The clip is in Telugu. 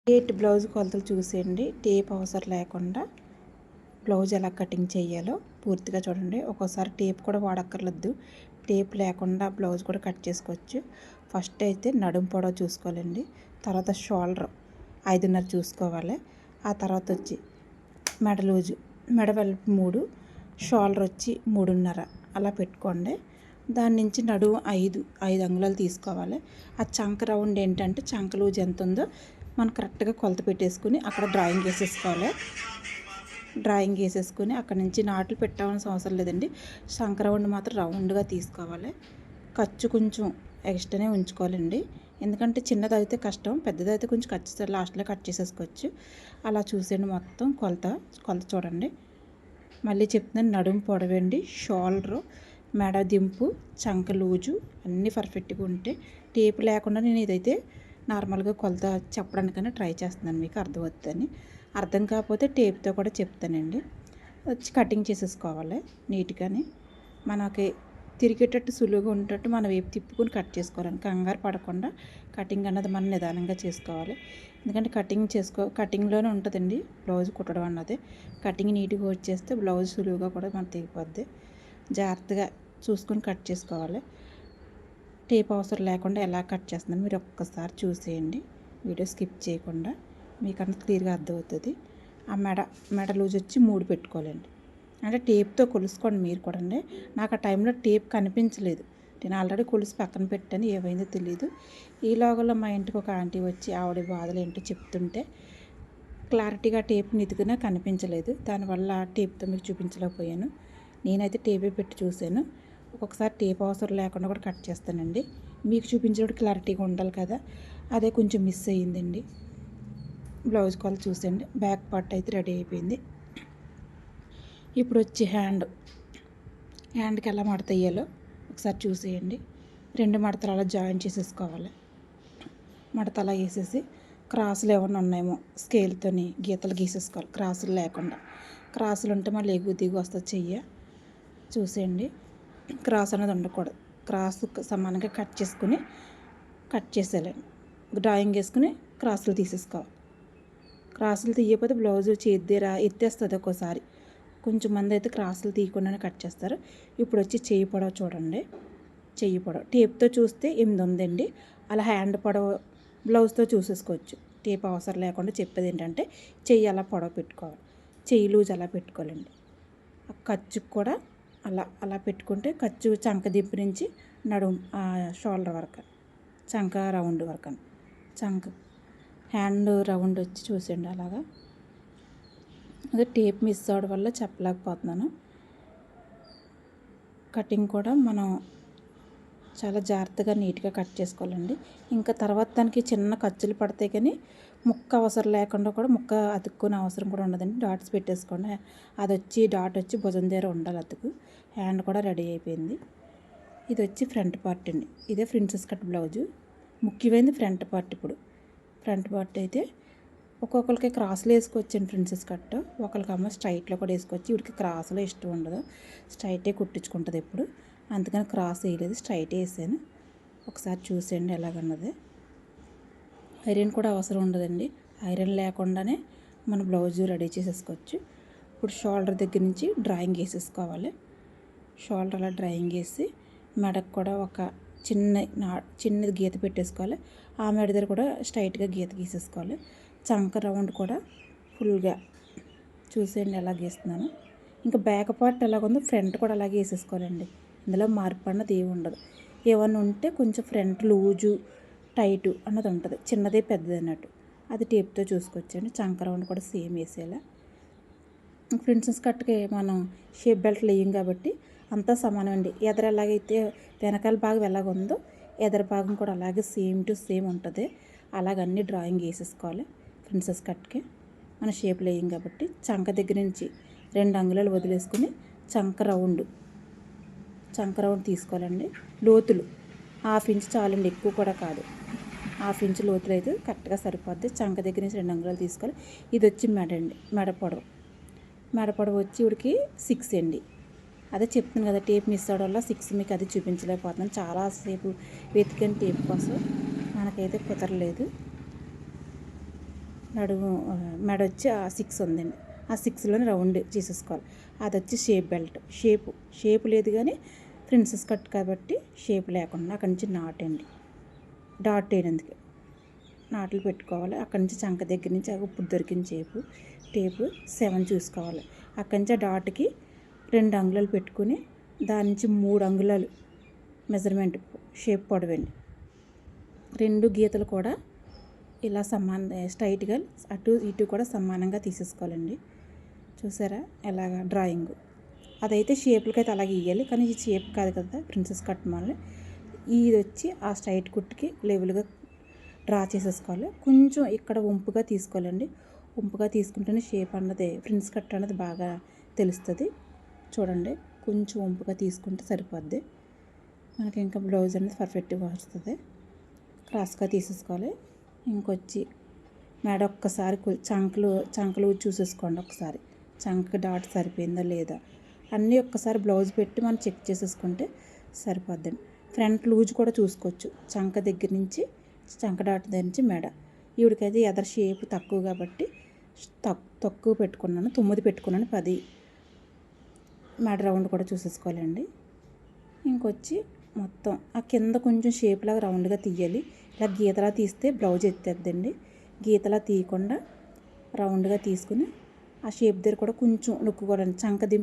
బ్లౌజ్ కొలతలు చూసేయండి. టేప్ అవసరం లేకుండా బ్లౌజ్ ఎలా కటింగ్ చేయాలో పూర్తిగా చూడండి. ఒక్కోసారి టేప్ కూడా వాడక్కర్లేదు. టేప్ లేకుండా బ్లౌజ్ కూడా కట్ చేసుకోవచ్చు. ఫస్ట్ అయితే నడుము పొడవు చూసుకోవాలండి. తర్వాత షోల్డర్ 5.5 చూసుకోవాలి. ఆ తర్వాత వచ్చి మెడ లూజు, మెడ వెడల్పు 3, షోల్డర్ వచ్చి 3.5 అలా పెట్టుకోండి. దాని నుంచి నడుము 5 అంగుళాలు తీసుకోవాలి. ఆ చంక రౌండ్ ఏంటంటే చంక లూజ్ ఎంత ఉందో మనం కరెక్ట్గా కొలత పెట్టేసుకుని అక్కడ డ్రాయింగ్ వేసేసుకోవాలి. డ్రాయింగ్ వేసేసుకుని అక్కడ నుంచి నాట్లు పెట్టాల్సిన అవసరం లేదండి. చంక రౌండ్ మాత్రం రౌండ్గా తీసుకోవాలి. ఖర్చు కొంచెం ఎక్స్ట్రానే ఉంచుకోవాలండి. ఎందుకంటే చిన్నది అయితే కష్టం, పెద్దది అయితే కొంచెం ఖర్చు లాస్ట్లో కట్ చేసేసుకోవచ్చు. అలా చూసేయండి. మొత్తం కొలత చూడండి. మళ్ళీ చెప్తున్నాను, నడుము పొడవండి, షోల్డరు, మెడ దింపు, చంక లూజు అన్నీ పర్ఫెక్ట్గా ఉంటే టేప్ లేకుండా నేను ఇదైతే నార్మల్గా కొలత చెప్పడానికైనా ట్రై చేస్తున్నాను, మీకు అర్థమవుతుందని. అర్థం కాకపోతే టేప్తో కూడా చెప్తానండి. వచ్చి కటింగ్ చేసేసుకోవాలి నీట్గాని. మనకి తిరిగేటట్టు సులువుగా ఉండేటట్టు మనం వైపు తిప్పుకొని కట్ చేసుకోవాలని, కంగారు పడకుండా కటింగ్ అన్నది మనం నిదానంగా చేసుకోవాలి. ఎందుకంటే కటింగ్లోనే ఉంటుందండి బ్లౌజ్ కుట్టడం అన్నది. కటింగ్ నీట్గా వచ్చేస్తే బ్లౌజ్ సులువుగా కూడా మనకు తెగిపోద్ది. జాగ్రత్తగా చూసుకొని కట్ చేసుకోవాలి. టేప్ అవసరం లేకుండా ఎలా కట్ చేస్తుందని మీరు ఒక్కసారి చూసేయండి, వీడియో స్కిప్ చేయకుండా. మీకు అంత క్లియర్గా అర్థమవుతుంది. ఆ మెడ లూజ్ వచ్చి 3 పెట్టుకోవాలండి. అంటే టేప్తో కొలుసుకోండి మీరు కూడా అండి. నాకు ఆ టైంలో టేప్ కనిపించలేదు. నేను ఆల్రెడీ కొలిసి పక్కన పెట్టాను, ఏమైందో తెలియదు. ఈలోగలో మా ఇంటికి ఒక ఆంటీ వచ్చి ఆవిడ బాధలు ఏంటో చెప్తుంటే క్లారిటీగా టేప్ నితికినా కనిపించలేదు. దానివల్ల టేప్తో మీకు చూపించలేకపోయాను. నేనైతే టేపే పెట్టి చూశాను. ఒక్కొక్కసారి టేప్ అవసరం లేకుండా కూడా కట్ చేస్తానండి. మీకు చూపించేటప్పుడు క్లారిటీగా ఉండాలి కదా, అదే కొంచెం మిస్ అయ్యిందండి. బ్లౌజ్ కొలత చూసేయండి. బ్యాక్ పార్ట్ అయితే రెడీ అయిపోయింది. ఇప్పుడు వచ్చి హ్యాండ్కి ఎలా మడత వేయాలో ఒకసారి చూసేయండి. 2 మడతలు అలా జాయిన్ చేసేసుకోవాలి. మడత అలా వేసేసి క్రాసులు ఏమైనా ఉన్నాయేమో స్కేల్తోని గీతలు గీసేసుకోవాలి. క్రాసులు లేకుండా, క్రాసులు ఉంటే మళ్ళీ ఎగువ దిగు వస్తుంది చెయ్య. చూసేయండి, క్రాస్ అనేది ఉండకూడదు. క్రాస్ సమానంగా కట్ చేసేయాలండి. డ్రాయింగ్ వేసుకుని క్రాసులు తీసేసుకోవాలి. క్రాసులు తీయకపోతే బ్లౌజు చేద్దేరా ఎత్తేస్తుంది ఒక్కోసారి. కొంచెం మంది అయితే క్రాసులు తీయకుండానే కట్ చేస్తారు. ఇప్పుడు వచ్చి చెయ్యి పొడవు చూడండి. చెయ్యి పొడవు టేప్తో చూస్తే 8 ఉందండి. అలా హ్యాండ్ పొడవు బ్లౌజ్తో చూసేసుకోవచ్చు. టేప్ అవసరం లేకుండా చెప్పేది ఏంటంటే చెయ్యి అలా పొడవు పెట్టుకోవాలి. చెయ్యి లూజ్ అలా పెట్టుకోవాలండి. ఖర్చుకు కూడా అలా పెట్టుకుంటే ఖర్చు చంక దింపు నుంచి నడుము షోల్డర్ వరకు, చంక రౌండ్ వరకు, చంక హ్యాండ్ రౌండ్ వచ్చి చూసేయండి. అలాగా అదే టేప్ మిస్ అవడం వల్ల చెప్పలేకపోతున్నాను. కటింగ్ కూడా మనం చాలా జాగ్రత్తగా నీట్గా కట్ చేసుకోవాలండి. ఇంకా తర్వాత దానికి చిన్న ఖర్చులు పడతాయి, కానీ ముక్క అవసరం లేకుండా కూడా ముక్క అతుక్కునే అవసరం కూడా ఉండదండి. డాట్స్ పెట్టేసుకోండి. డాట్ వచ్చి భుజం దగ్గర ఉండాలి అతుకు. హ్యాండ్ కూడా రెడీ అయిపోయింది. ఇది వచ్చి ఫ్రంట్ పార్ట్ అండి. ఇదే ప్రిన్సెస్ కట్ బ్లౌజు. ముఖ్యమైనది ఫ్రంట్ పార్ట్. ఇప్పుడు ఫ్రంట్ పార్ట్ అయితే ఒక్కొక్కరికి క్రాస్లో వేసుకోవచ్చండి ప్రిన్సెస్ కట్. ఒకరికమ్మ స్ట్రైట్లో కూడా వేసుకోవచ్చు. ఇవిడికి క్రాస్లో ఇష్టం ఉండదు, స్ట్రైటే కుట్టించుకుంటుంది ఎప్పుడు. అందుకని క్రాస్ వేయలేదు, స్ట్రైటే వేసాను. ఒకసారి చూసేయండి ఎలాగన్నది. ఐరన్ కూడా అవసరం ఉండదండి. ఐరన్ లేకుండానే మన బ్లౌజ్ రెడీ చేసేసుకోవచ్చు. ఇప్పుడు షోల్డర్ దగ్గర నుంచి డ్రాయింగ్ వేసేసుకోవాలి. షోల్డర్ అలా డ్రాయింగ్ వేసి మెడకు కూడా ఒక చిన్నది గీత పెట్టేసుకోవాలి. ఆ మెడ దగ్గర కూడా స్ట్రైట్గా గీత గీసేసుకోవాలి. చంక రౌండ్ కూడా ఫుల్గా చూసేయండి ఎలా గీస్తున్నాను. ఇంకా బ్యాక్ పార్ట్ ఎలాగుందో ఫ్రంట్ కూడా అలాగే వేసేసుకోవాలండి. ఇందులో మార్పు అన్నది ఏమి ఉండదు. ఏమన్నా ఉంటే కొంచెం ఫ్రంట్ లూజు టైటు అన్నది ఉంటుంది, చిన్నదే పెద్దది అన్నట్టు. అది టేప్తో చూసుకోవచ్చండి. చంక రౌండ్ కూడా సేమ్ వేసేలా. ప్రిన్సెస్ కట్కి మనం షేప్ బెల్ట్లు వేయం కాబట్టి అంతా సమానం అండి. ఎదర ఎలాగైతే వెనకాల భాగం ఎలాగుందో ఎదర భాగం కూడా అలాగే సేమ్ టు సేమ్ ఉంటుంది. అలాగన్నీ డ్రాయింగ్ వేసేసుకోవాలి. ప్రిన్సెస్ కట్కి మన షేప్లు వేయం కాబట్టి చంక దగ్గర నుంచి 2 అంగుళాలు వదిలేసుకుని చంక రౌండ్ తీసుకోవాలండి. లోతులు 1/2 ఇంచ్ చాలండి, ఎక్కువ కూడా కాదు. 1/2 ఇంచ్ లోతులు అయితే కరెక్ట్గా సరిపోద్ది. చంక దగ్గర నుంచి 2 అంగుళాలు తీసుకోవాలి. ఇది వచ్చి మెడ పొడవు వచ్చి ఇవిడికి 6 అండి. అదే చెప్తున్నాను కదా, టేప్ మిస్ అవడం వల్ల 6 మీకు అది చూపించలేకపోతున్నాను. చాలాసేపు వెతికాను టేప్ కోసం, మనకైతే కుదరలేదు. నడుము మెడ వచ్చి ఆ 6 ఉందండి. ఆ 6లోనే రౌండ్ చేసేసుకోవాలి. అది వచ్చి షేప్ బెల్ట్. షేపు లేదు కానీ ప్రిన్సెస్ కట్ కాబట్టి షేప్ లేకుండా అక్కడి నుంచి నాటండి. డాట్ వేయనందుకు నాట్లు పెట్టుకోవాలి. అక్కడి నుంచి చంక దగ్గర నుంచి ఇప్పుడు దొరికిన టేపు 7 చూసుకోవాలి. అక్కడి నుంచి ఆ డాట్కి 2 అంగుళాలు పెట్టుకుని దాని నుంచి 3 అంగుళాలు మెజర్మెంట్ షేప్ పొడవండి. 2 గీతలు కూడా ఇలా స్ట్రైట్గా అటు ఇటు కూడా సమానంగా తీసేసుకోవాలండి. చూసారా ఎలాగా డ్రాయింగ్. అదైతే షేపులకి అయితే అలాగే ఇవ్వాలి, కానీ ఈ షేప్ కాదు కదా ప్రిన్సెస్ కట్ మళ్ళీ ఇది వచ్చి ఆ స్ట్రైట్ కుట్టుకి లెవెల్గా డ్రా చేసేసుకోవాలి. కొంచెం ఇక్కడ వంపుగా తీసుకోవాలండి. వంపుగా తీసుకుంటేనే షేప్ అన్నది ప్రిన్స్ కట్ అన్నది బాగా తెలుస్తుంది. చూడండి, కొంచెం వంపుగా తీసుకుంటే సరిపోద్ది. మనకి ఇంకా బ్లౌజ్ అనేది పర్ఫెక్ట్గా వస్తుంది. క్రాస్గా తీసేసుకోవాలి. ఇంకొచ్చి మేడ ఒక్కసారి చంకలు చూసేసుకోండి. ఒకసారి చంక డాట్ సరిపోయిందా లేదా అన్నీ ఒక్కసారి బ్లౌజ్ పెట్టి మనం చెక్ చేసేసుకుంటే సరిపోద్దండి. ఫ్రంట్ లూజ్ కూడా చూసుకోవచ్చు. చంక దగ్గర నుంచి చంక డాట్ దగ్గర నుంచి మెడ. ఈవిడికైతే ఎదర్ షేప్ తక్కువ కాబట్టి తక్కువ పెట్టుకున్నాను, 9 పెట్టుకున్నాను. 10 మెడ రౌండ్ కూడా చూసేసుకోవాలండి. ఇంకొచ్చి మొత్తం ఆ కింద కొంచెం షేప్ లాగా రౌండ్గా తీయాలి. ఇలా గీతలా తీస్తే బ్లౌజ్ ఎత్తేద్దండి. గీతలా తీయకుండా రౌండ్గా తీసుకుని ఆ షేప్ దగ్గర కూడా కొంచెం నొక్కుకోవడానికి చంక దింపు